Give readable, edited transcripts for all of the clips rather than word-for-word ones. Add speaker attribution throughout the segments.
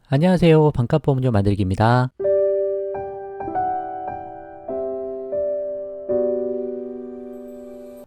Speaker 1: 안녕하세요. 반값보험료 만들기입니다.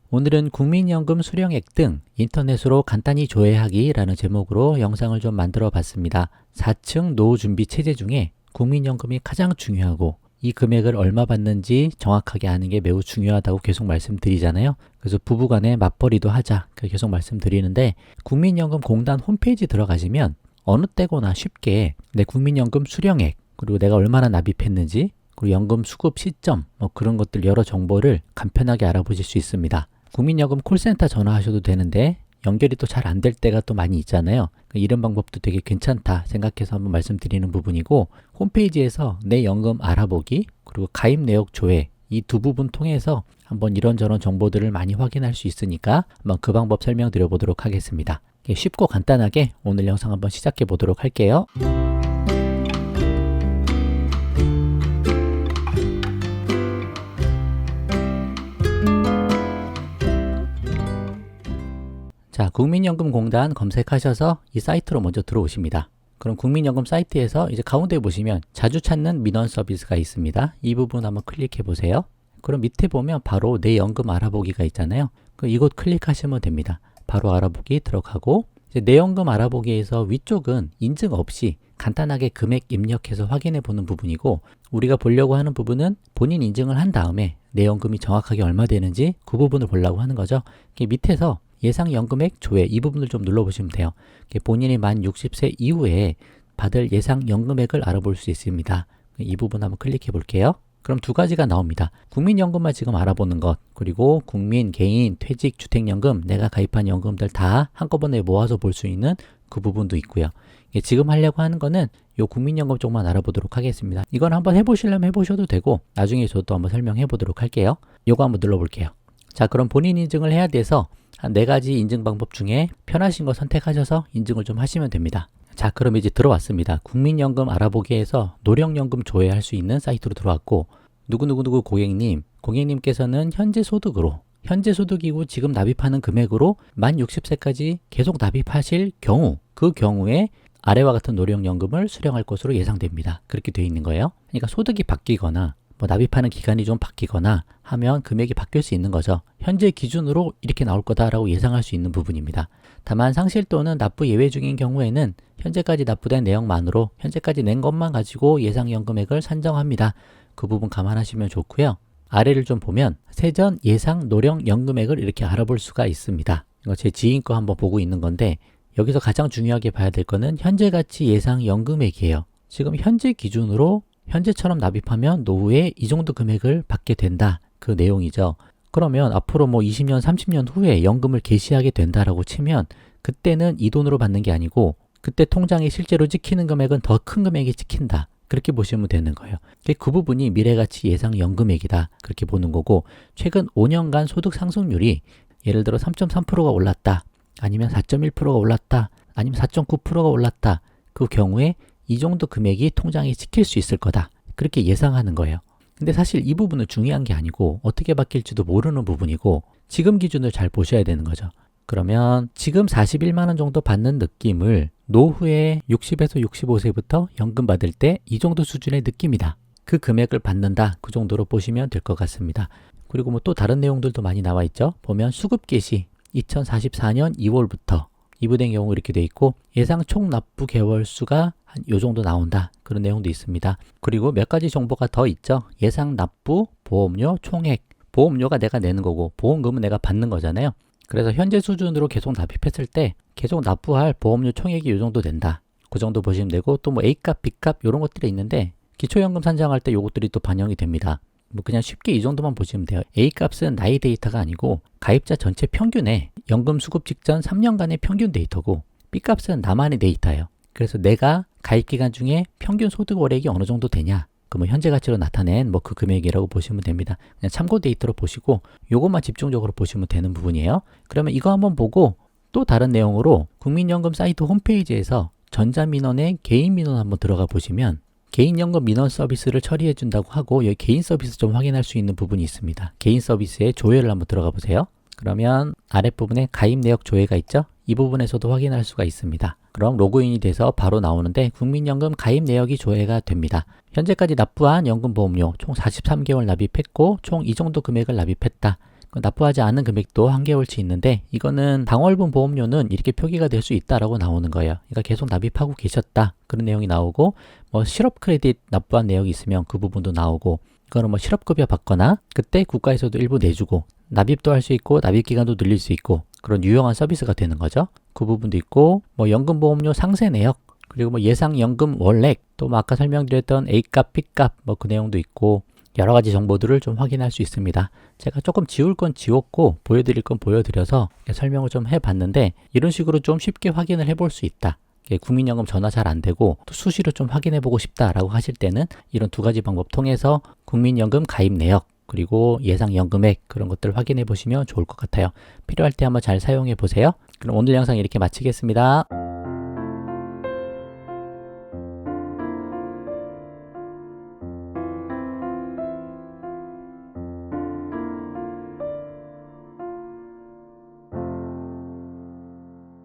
Speaker 1: 오늘은 국민연금 수령액 등 인터넷으로 간단히 조회하기 라는 제목으로 영상을 좀 만들어 봤습니다. 4층 노후준비 체제 중에 국민연금이 가장 중요하고 이 금액을 얼마 받는지 정확하게 아는 게 매우 중요하다고 계속 말씀드리잖아요. 그래서 부부간에 맞벌이도 하자 계속 말씀드리는데, 국민연금공단 홈페이지 들어가시면 어느 때거나 쉽게 내 국민연금 수령액, 그리고 내가 얼마나 납입했는지, 그리고 연금 수급 시점, 그런 것들 여러 정보를 간편하게 알아보실 수 있습니다. 국민연금 콜센터 전화하셔도 되는데 연결이 또 잘 안 될 때가 또 많이 있잖아요. 이런 방법도 되게 괜찮다 생각해서 한번 말씀드리는 부분이고, 홈페이지에서 내 연금 알아보기 그리고 가입 내역 조회, 이 두 부분 통해서 한번 이런저런 정보들을 많이 확인할 수 있으니까 한번 그 방법 설명드려 보도록 하겠습니다. 쉽고 간단하게 오늘 영상 한번 시작해 보도록 할게요. 자, 국민연금공단 검색하셔서 이 사이트로 먼저 들어오십니다. 그럼 국민연금 사이트에서 이제 가운데 보시면 자주 찾는 민원 서비스가 있습니다. 이 부분 한번 클릭해 보세요. 그럼 밑에 보면 바로 내 연금 알아보기가 있잖아요. 이곳 클릭하시면 됩니다. 바로 알아보기 들어가고, 이제 내 연금 알아보기에서 위쪽은 인증 없이 간단하게 금액 입력해서 확인해 보는 부분이고, 우리가 보려고 하는 부분은 본인 인증을 한 다음에 내 연금이 정확하게 얼마 되는지 그 부분을 보려고 하는 거죠. 밑에서 예상 연금액 조회, 이 부분을 좀 눌러보시면 돼요. 본인이 만 60세 이후에 받을 예상 연금액을 알아볼 수 있습니다. 이 부분 한번 클릭해 볼게요. 그럼 두 가지가 나옵니다. 국민연금만 지금 알아보는 것, 그리고 국민, 개인, 퇴직, 주택연금, 내가 가입한 연금들 다 한꺼번에 모아서 볼 수 있는 그 부분도 있고요. 지금 하려고 하는 거는 요 국민연금 쪽만 알아보도록 하겠습니다. 이건 한번 해보시려면 해보셔도 되고, 나중에 저도 한번 설명해 보도록 할게요. 요거 한번 눌러볼게요. 자, 그럼 본인 인증을 해야 돼서 한 4가지 인증 방법 중에 편하신 거 선택하셔서 인증을 좀 하시면 됩니다. 자, 그럼 이제 들어왔습니다. 국민연금 알아보기에서 노령연금 조회할 수 있는 사이트로 들어왔고, 누구누구 고객님께서는 현재 소득이고 지금 납입하는 금액으로 만 60세까지 계속 납입하실 경우, 그 경우에 아래와 같은 노령연금을 수령할 것으로 예상됩니다. 그렇게 되어 있는 거예요. 그러니까 소득이 바뀌거나 납입하는 기간이 좀 바뀌거나 하면 금액이 바뀔 수 있는 거죠. 현재 기준으로 이렇게 나올 거다라고 예상할 수 있는 부분입니다. 다만 상실 또는 납부 예외 중인 경우에는 현재까지 납부된 내역만으로 현재까지 낸 것만 가지고 예상 연금액을 산정합니다. 그 부분 감안하시면 좋고요. 아래를 좀 보면 세전 예상 노령 연금액을 이렇게 알아볼 수가 있습니다. 이거 제 지인 거 한번 보고 있는 건데, 여기서 가장 중요하게 봐야 될 거는 현재 가치 예상 연금액이에요. 지금 현재 기준으로 현재처럼 납입하면 노후에 이 정도 금액을 받게 된다, 그 내용이죠. 그러면 앞으로 20년, 30년 후에 연금을 개시하게 된다라고 치면 그때는 이 돈으로 받는 게 아니고 그때 통장에 실제로 찍히는 금액은 더 큰 금액이 찍힌다, 그렇게 보시면 되는 거예요. 그 부분이 미래가치 예상 연금액이다, 그렇게 보는 거고, 최근 5년간 소득 상승률이 예를 들어 3.3%가 올랐다, 아니면 4.1%가 올랐다, 아니면 4.9%가 올랐다, 그 경우에 이 정도 금액이 통장에 찍힐 수 있을 거다, 그렇게 예상하는 거예요. 근데 사실 이 부분은 중요한 게 아니고 어떻게 바뀔지도 모르는 부분이고, 지금 기준을 잘 보셔야 되는 거죠. 그러면 지금 41만 원 정도 받는 느낌을 노후에 60에서 65세부터 연금 받을 때 이 정도 수준의 느낌이다, 그 금액을 받는다, 그 정도로 보시면 될 것 같습니다. 그리고 또 다른 내용들도 많이 나와 있죠. 보면 수급 개시 2044년 2월부터 이부된 경우 이렇게 돼 있고, 예상 총 납부 개월 수가 한 요 정도 나온다, 그런 내용도 있습니다. 그리고 몇 가지 정보가 더 있죠. 예상 납부, 보험료, 총액. 보험료가 내가 내는 거고 보험금은 내가 받는 거잖아요. 그래서 현재 수준으로 계속 납입했을 때 계속 납부할 보험료 총액이 요 정도 된다, 그 정도 보시면 되고, 또 A값, B값 이런 것들이 있는데 기초연금 산정할 때 요것들이 또 반영이 됩니다. 그냥 쉽게 이 정도만 보시면 돼요. A값은 나이 데이터가 아니고 가입자 전체 평균의 연금 수급 직전 3년간의 평균 데이터고, B값은 나만의 데이터예요. 그래서 내가 가입 기간 중에 평균 소득 월액이 어느 정도 되냐, 그 현재 가치로 나타낸 그 금액이라고 보시면 됩니다. 그냥 참고 데이터로 보시고 요것만 집중적으로 보시면 되는 부분이에요. 그러면 이거 한번 보고 또 다른 내용으로 국민연금 사이트 홈페이지에서 전자민원의 개인민원 한번 들어가 보시면 개인연금 민원 서비스를 처리해 준다고 하고, 여기 개인 서비스 좀 확인할 수 있는 부분이 있습니다. 개인 서비스의 조회를 한번 들어가 보세요. 그러면 아랫부분에 가입 내역 조회가 있죠? 이 부분에서도 확인할 수가 있습니다. 그럼 로그인이 돼서 바로 나오는데 국민연금 가입 내역이 조회가 됩니다. 현재까지 납부한 연금보험료 총 43개월 납입했고 총 이 정도 금액을 납입했다. 납부하지 않은 금액도 한 개월치 있는데 이거는 당월분 보험료는 이렇게 표기가 될 수 있다라고 나오는 거예요. 그러니까 계속 납입하고 계셨다. 그런 내용이 나오고 뭐 실업 크레딧 납부한 내역이 있으면 그 부분도 나오고 이거는 뭐 실업급여 받거나 그때 국가에서도 일부 내주고 납입도 할 수 있고 납입 기간도 늘릴 수 있고 그런 유용한 서비스가 되는 거죠. 그 부분도 있고 뭐 연금보험료 상세 내역 그리고 뭐 예상연금 월액 또 뭐 아까 설명드렸던 A값, B값 뭐 그 내용도 있고 여러 가지 정보들을 좀 확인할 수 있습니다. 제가 조금 지울 건 지웠고 보여드릴 건 보여드려서 설명을 좀 해봤는데 이런 식으로 좀 쉽게 확인을 해볼 수 있다. 국민연금 전화 잘 안 되고 또 수시로 좀 확인해 보고 싶다라고 하실 때는 이런 두 가지 방법 통해서 국민연금 가입 내역 그리고 예상연금액 그런 것들을 확인해 보시면 좋을 것 같아요. 필요할 때 한번 잘 사용해 보세요. 그럼 오늘 영상 이렇게 마치겠습니다.